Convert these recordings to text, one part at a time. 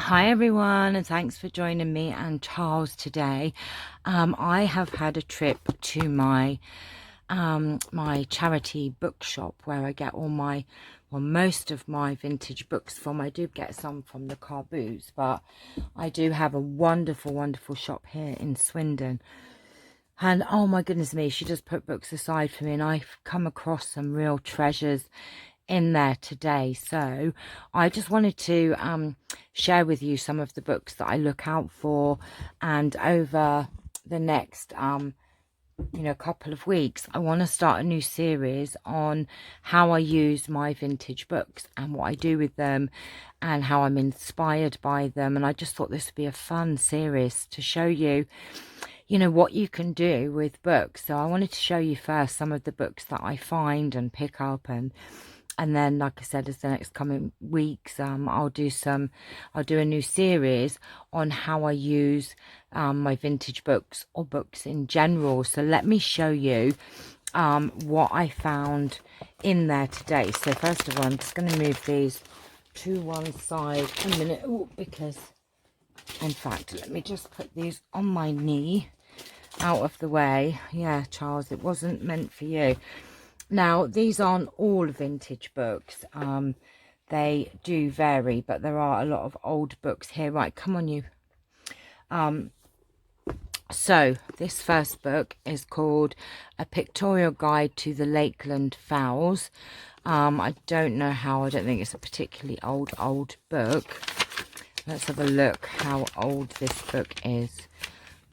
Hi everyone, and thanks for joining me and Charles today. I have had a trip to my charity bookshop where I get all my, well, most of my vintage books from. I do get some from the car boots, but I do have a wonderful shop here in Swindon. And oh my goodness me, she just put books aside for me, and I've come across some real treasures in there today. So I just wanted to share with you some of the books that I look out for, and over the next couple of weeks I want to start a new series on how I use my vintage books and what I do with them and how I'm inspired by them. And I just thought this would be a fun series to show you what you can do with books. So I wanted to show you first some of the books that I find and pick up, and then, like I said, as the next coming weeks, I'll do a new series on how I use my vintage books or books in general. So let me show you what I found in there today. So first of all, I'm just going to move these to one side a minute. Ooh, because, in fact, let me just put these on my knee out of the way. Yeah, Charles, it wasn't meant for you. Now, these aren't all vintage books. They do vary, but there are a lot of old books here. Right, come on, you. So, this first book is called A Pictorial Guide to the Lakeland Fowls. I don't know how. I don't think it's a particularly old book. Let's have a look how old this book is.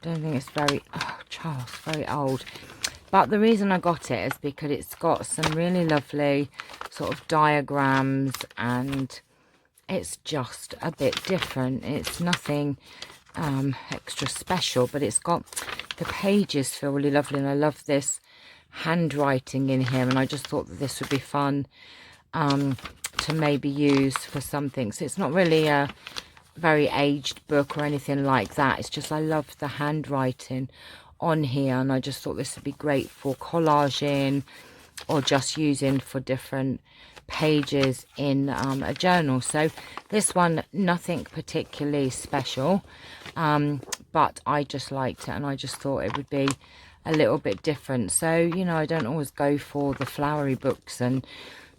I don't think it's very... Oh, Charles, very old. But the reason I got it is because it's got some really lovely sort of diagrams, and it's just a bit different. It's nothing extra special, but it's got, the pages feel really lovely, and I love this handwriting in here, and I just thought that this would be fun to maybe use for something. So it's not really a very aged book or anything like that. It's just I love the handwriting on here, and I just thought this would be great for collaging or just using for different pages in a journal. So this one, nothing particularly special, but I just liked it, and I just thought it would be a little bit different. So I don't always go for the flowery books and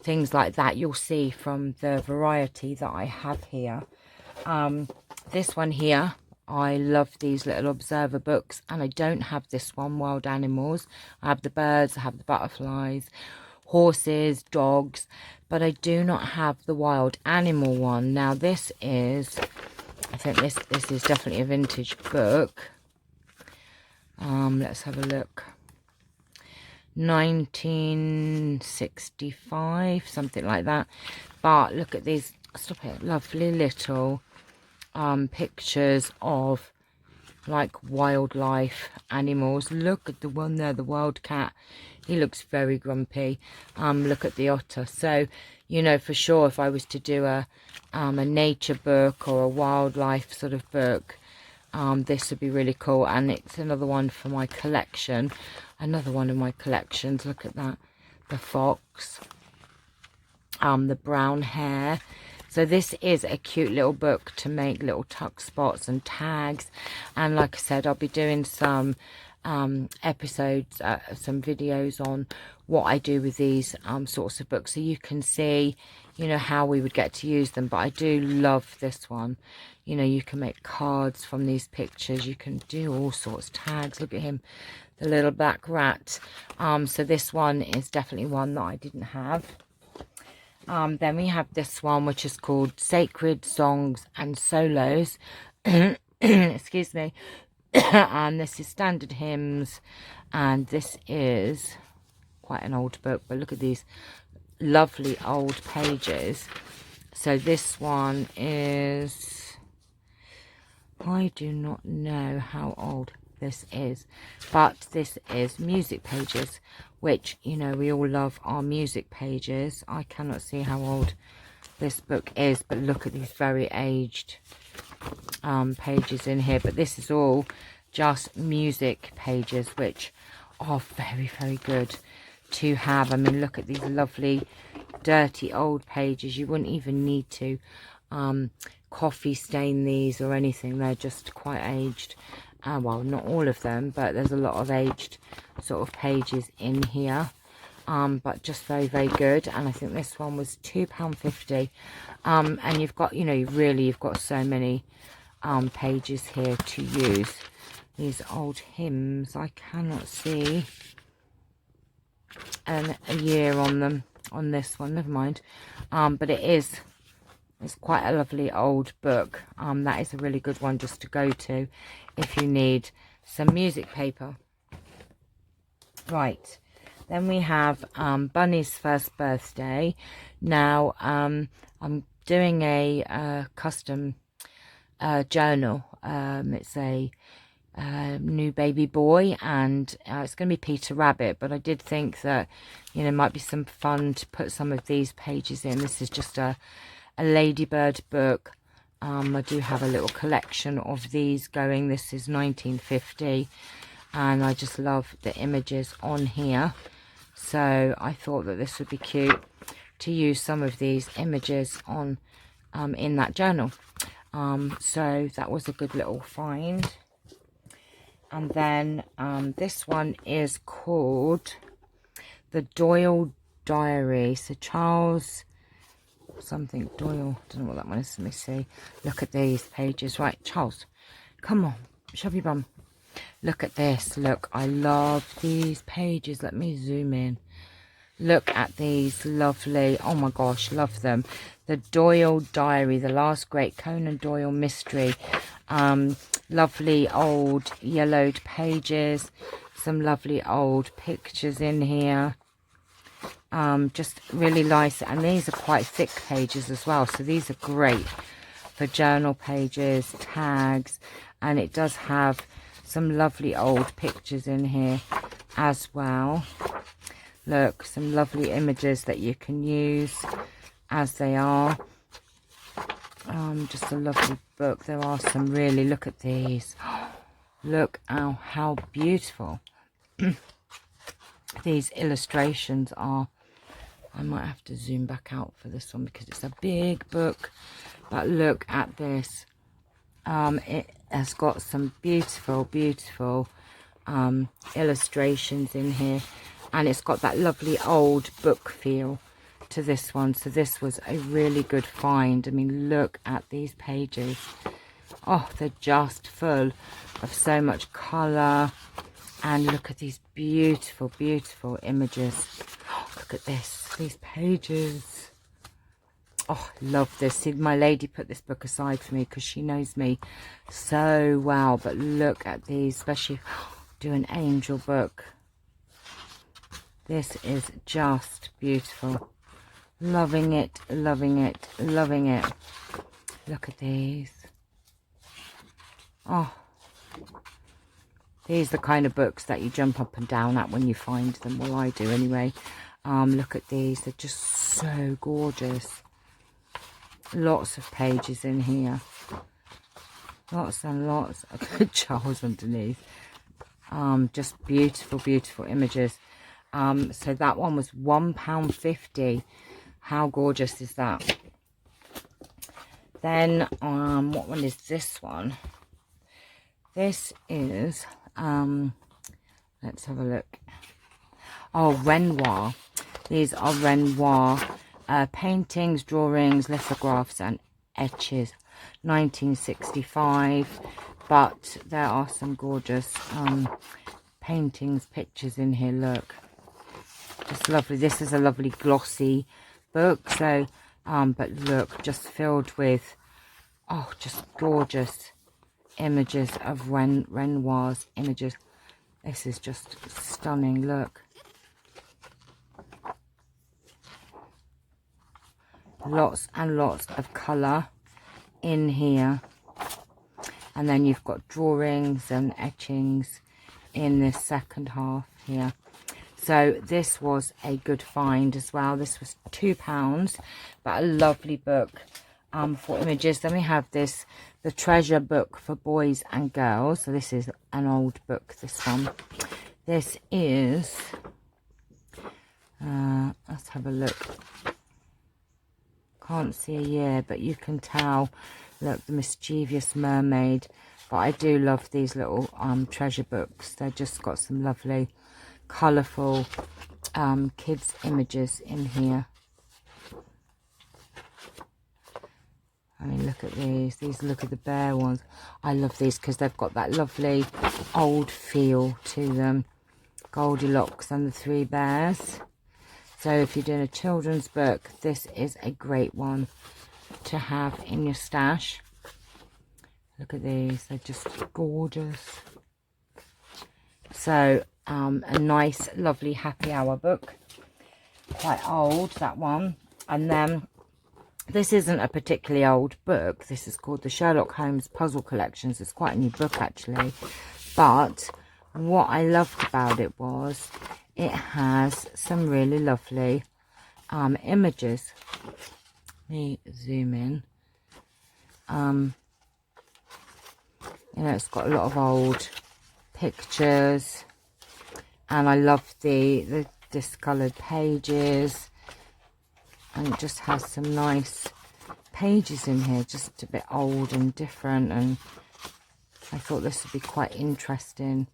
things like that. You'll see from the variety that I have here. This one here, I love these little observer books, and I don't have this one, Wild Animals. I have the birds, I have the butterflies, horses, dogs, but I do not have the wild animal one. Now this is, I think this is definitely a vintage book. Let's have a look. 1965, something like that. But look at these, stop it, lovely little pictures of like wildlife animals. Look at the one there, the wild cat. He looks very grumpy. Look at the otter. So for sure, if I was to do a nature book or a wildlife sort of book, this would be really cool. And it's another one for my collection, another one of my collections. Look at that, the fox, the brown hare. So this is a cute little book to make little tuck spots and tags. And like I said, I'll be doing some episodes, some videos on what I do with these sorts of books, so you can see how we would get to use them. But I do love this one. You can make cards from these pictures, you can do all sorts, tags. Look at him, the little black rat. So this one is definitely one that I didn't have. Then we have this one, which is called Sacred Songs and Solos. Excuse me. And this is Standard Hymns, and this is quite an old book, but look at these lovely old pages. So this one is, I do not know how old this is, but this is music pages, which we all love our music pages. I cannot see how old this book is, but look at these very aged pages in here. But this is all just music pages, which are very good to have. I mean, look at these lovely dirty old pages. You wouldn't even need to coffee stain these or anything. They're just quite aged. Well, not all of them, but there's a lot of aged sort of pages in here. But just very, very good. And I think this one was £2.50. And you've got, you know, you've got so many pages here to use. These old hymns, I cannot see a year on them, on this one, never mind. But it's quite a lovely old book. That is a really good one just to go to if you need some music paper. Right, then we have Bunny's first birthday. Now I'm doing a custom journal. It's a new baby boy, and it's going to be Peter Rabbit, but I did think that, you know, it might be some fun to put some of these pages in. This is just a ladybird book. I do have a little collection of these going. This is 1950, and I just love the images on here, so I thought that this would be cute to use some of these images on in that journal. So that was a good little find. And then this one is called The Doyle Diary. So Charles something Doyle, don't know what that one is. Let me see. Look at these pages. Right, Charles, come on, shove your bum. Look at this. Look, I love these pages. Let me zoom in. Look at these lovely, oh my gosh, love them. The Doyle Diary, the last great Conan Doyle mystery. Lovely old yellowed pages, some lovely old pictures in here. Just really nice, and these are quite thick pages as well, so these are great for journal pages, tags, and it does have some lovely old pictures in here as well. Look, some lovely images that you can use as they are. Just a lovely book. There are some really, look at these. Look how beautiful these illustrations are. I might have to zoom back out for this one because it's a big book. But look at this. It has got some beautiful, beautiful illustrations in here. And it's got that lovely old book feel to this one. So this was a really good find. I mean, look at these pages. Oh, they're just full of so much colour. And look at these beautiful, beautiful images. Oh, look at this, these pages. Oh, love this. See, my lady put this book aside for me because she knows me so well. But look at these, especially do an angel book. This is just beautiful. Loving it, loving it, loving it. Look at these. Oh, these are the kind of books that you jump up and down at when you find them. Well, I do anyway. Look at these. They're just so gorgeous. Lots of pages in here. Lots and lots of Charles underneath. Just beautiful, beautiful images. So that one was £1.50. How gorgeous is that? Then, what one is this one? This is, let's have a look. Oh, Renoir. These are Renoir paintings, drawings, lithographs and etches. 1965. But there are some gorgeous paintings, pictures in here. Look. Just lovely. This is a lovely glossy book. So, but look, just filled with, oh, just gorgeous images of Renoir's images. This is just stunning. Look. Lots and lots of colour in here. And then you've got drawings and etchings in this second half here. So this was a good find as well. This was £2, but a lovely book for images. Then we have this, the treasure book for boys and girls. So this is an old book, this one. This is, let's have a look. Can't see a year, but you can tell Look, the Mischievous Mermaid. But I do love these little treasure books. They've just got some lovely, colourful kids' images in here. I mean, look at these. Look at the bear ones. I love these because they've got that lovely old feel to them. Goldilocks and the Three Bears. So if you're doing a children's book, this is a great one to have in your stash. Look at these. They're just gorgeous. So a nice, lovely happy hour book. Quite old, that one. And then this isn't a particularly old book. This is called the Sherlock Holmes Puzzle Collections. It's quite a new book, actually. But what I loved about it was it has some really lovely images. Let me zoom in. You know, it's got a lot of old pictures. And I love the discoloured pages. And it just has some nice pages in here, just a bit old and different. And I thought this would be quite interesting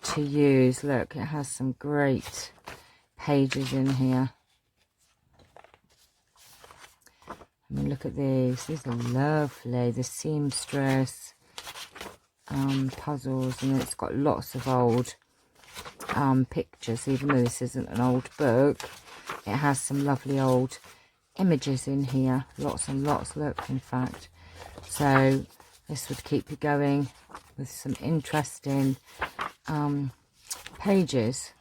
to use. Look, it has some great pages in here. I mean, look at these. These are lovely. The seamstress puzzles, and it's got lots of old pictures. Even though this isn't an old book, it has some lovely old images in here. Lots and lots, look, in fact. So this would keep you going with some interesting pages.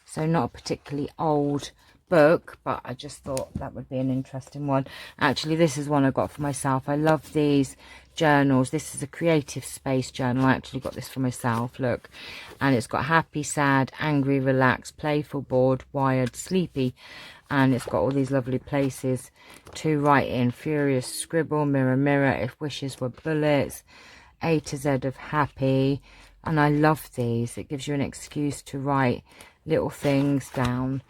So not a particularly old book, but I just thought that would be an interesting one. Actually, this is one I got for myself. I love these journals. This is a creative space journal. I actually got this for myself, look. And it's got happy, sad, angry, relaxed, playful, bored, wired, sleepy. And it's got all these lovely places to write in. Furious, scribble, mirror, mirror, if wishes were bullets, A to Z of happy. And I love these. It gives you an excuse to write little things down.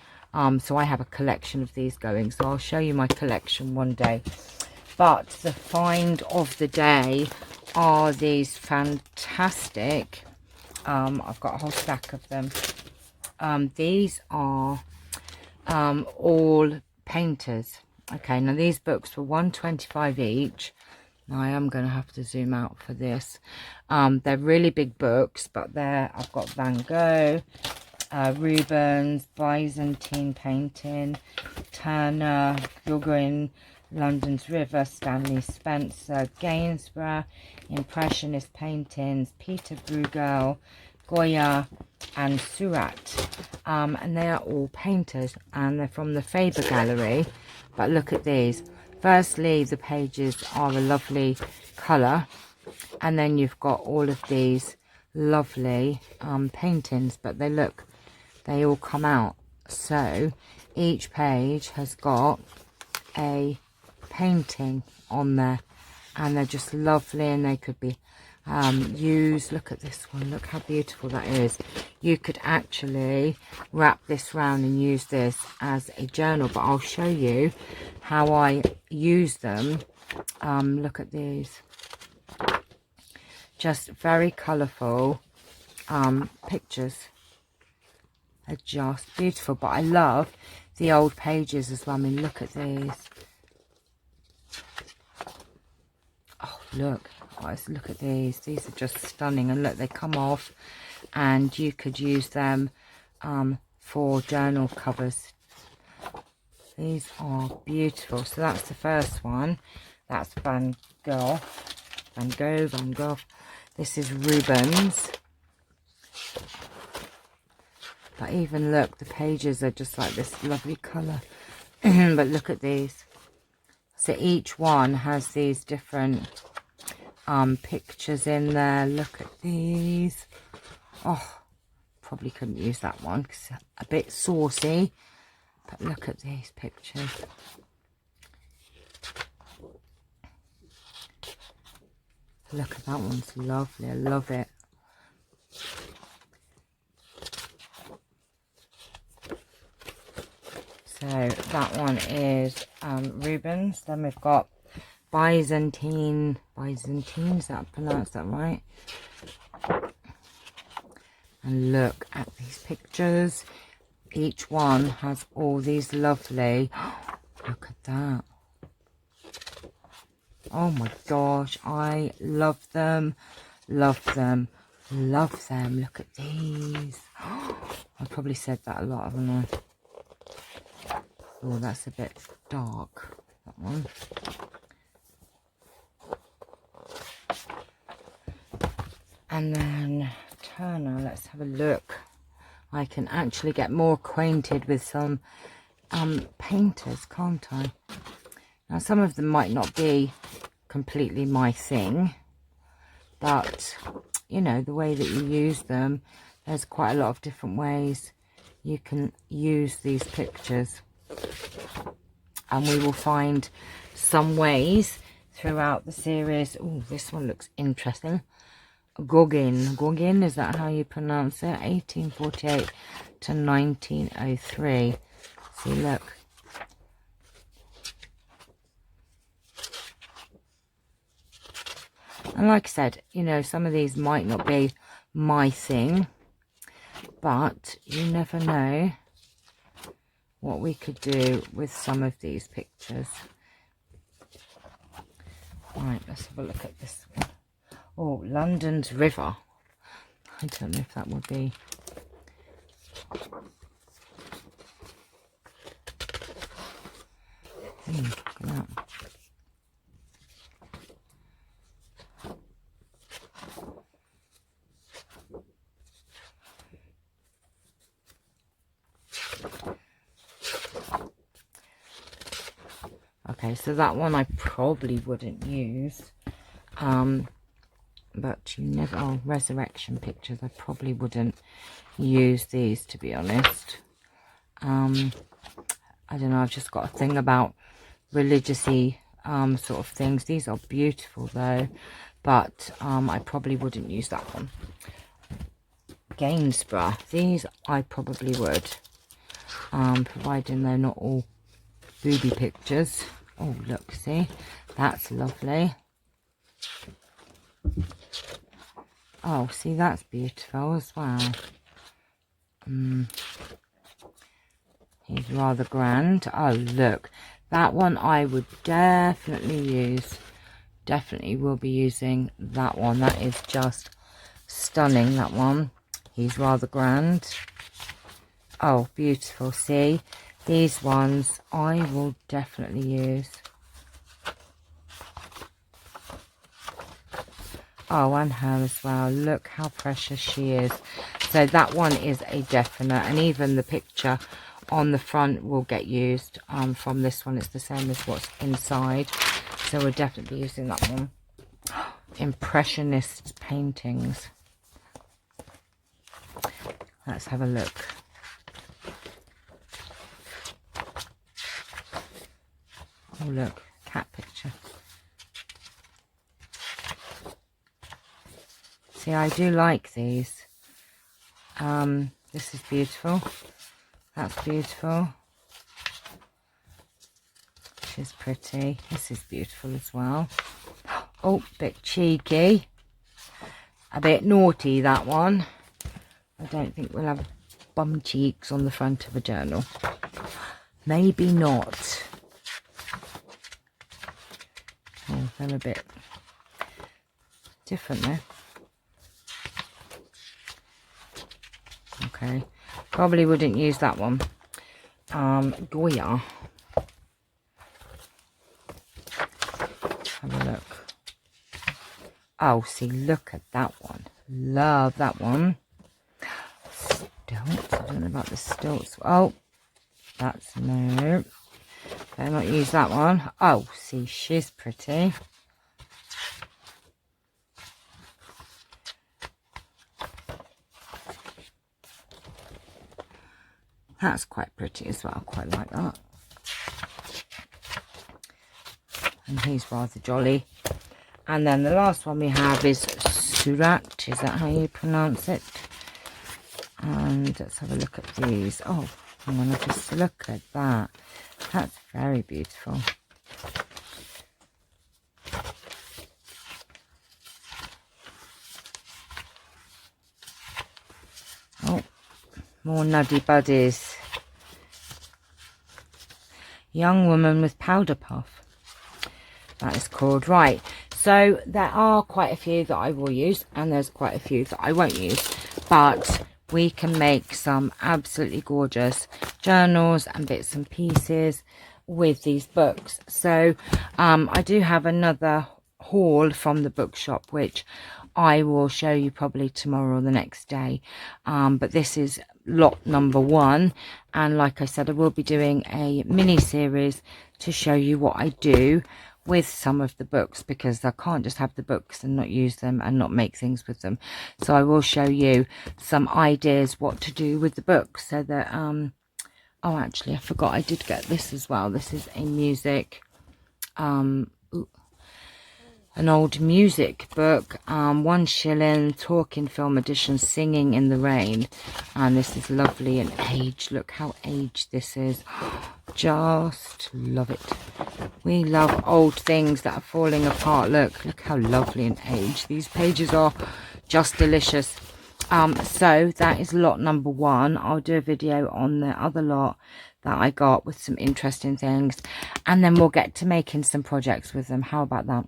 So I have a collection of these going, so I'll show you my collection one day. But the find of the day are these fantastic, I've got a whole stack of them. These are all painters. Okay, now these books were £1.25 each. Now I am going to have to zoom out for this. They're really big books, but I've got Van Gogh, Rubens, Byzantine painting, Turner, Gauguin, London's River, Stanley Spencer, Gainsborough, Impressionist paintings, Peter Bruegel, Goya and Seurat. And they are all painters, and they're from the Faber Gallery. But look at these. Firstly, the pages are a lovely colour, and then you've got all of these lovely paintings, but they all come out. So each page has got a painting on there, and they're just lovely, and they could be used. Look at this one. Look how beautiful that is. You could actually wrap this round and use this as a journal, but I'll show you how I use them. Look at these. Just very colourful pictures. They're just beautiful, but I love the old pages as well. I mean, look at these. Oh, look. Guys, look at these. These are just stunning. And look, they come off, and you could use them for journal covers. These are beautiful. So that's the first one. That's Van Gogh. Van Gogh. This is Rubens. But even look, the pages are just like this lovely colour. But look at these. So each one has these different pictures in there. Look at these. Oh, probably couldn't use that one because it's a bit saucy. But look at these pictures. Look at that one's lovely. I love it. So that one is Rubens. Then we've got Byzantine, is that pronounced that right? And look at these pictures. Each one has all these lovely, look at that. Oh my gosh, I love them, love them, love them. Look at these. I probably said that a lot, haven't I? Oh, that's a bit dark, that one. And then Turner, let's have a look. I can actually get more acquainted with some painters, can't I? Now, some of them might not be completely my thing, but, you know, the way that you use them, there's quite a lot of different ways you can use these pictures. And we will find some ways throughout the series. Oh, this one looks interesting. Gauguin, is that how you pronounce it? 1848 to 1903. See, look. And like I said, you know, some of these might not be my thing, but you never know what we could do with some of these pictures. Right, let's have a look at this one. Oh, London's River. I don't know if that would be... look at that. Okay, so that one I probably wouldn't use. But you never... Oh, resurrection pictures. I probably wouldn't use these, to be honest. I don't know. I've just got a thing about religious-y sort of things. These are beautiful, though. But I probably wouldn't use that one. Gainsborough. These I probably would. Providing they're not all booby pictures. Oh, look, see? That's lovely. Oh, see, that's beautiful as well. He's rather grand. Oh, look. That one I would definitely use. Definitely will be using that one. That is just stunning, that one. He's rather grand. Oh, beautiful. See, these ones I will definitely use. Oh, and her as well. Look how precious she is. So that one is a definite. And even the picture on the front will get used from this one. It's the same as what's inside. So we're definitely using that one. Impressionist paintings. Let's have a look. Oh, look. Cat picture. See, I do like these. This is beautiful. That's beautiful. She's pretty. This is beautiful as well. Oh, bit cheeky. A bit naughty, that one. I don't think we'll have bum cheeks on the front of a journal. Maybe not. Oh, they're a bit different there. Okay, probably wouldn't use that one. Goya. Have a look. Oh, see, look at that one. Love that one. Stilts. I don't know about the stilts. Oh, that's no. Better not use that one. Oh, see, she's pretty. That's quite pretty as well. Quite like that. And he's rather jolly. And then the last one we have is Surat. Is that how you pronounce it? And let's have a look at these. Oh, I want to just look at that. That's very beautiful. More Nuddy Buddies. Young Woman with Powder Puff. That is called. Right, so there are quite a few that I will use, and there's quite a few that I won't use, but we can make some absolutely gorgeous journals and bits and pieces with these books. So I do have another haul from the bookshop, which I will show you probably tomorrow or the next day, but this is lot number 1, and like I said, I will be doing a mini series to show you what I do with some of the books, because I can't just have the books and not use them and not make things with them. So I will show you some ideas what to do with the books, so that oh, actually I forgot, I did get this as well. This is a music an old music book, 1 shilling, talking film edition, Singing in the Rain, and this is lovely and aged. Look how aged this is. Just love it. We love old things that are falling apart. Look how lovely and aged these pages are. Just delicious. So that is lot number 1. I'll do a video on the other lot that I got with some interesting things, and then we'll get to making some projects with them. How about that?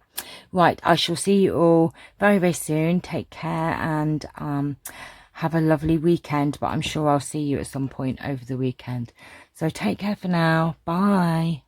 Right, I shall see you all very, very soon. Take care, and have a lovely weekend, but I'm sure I'll see you at some point over the weekend. So take care for now. Bye.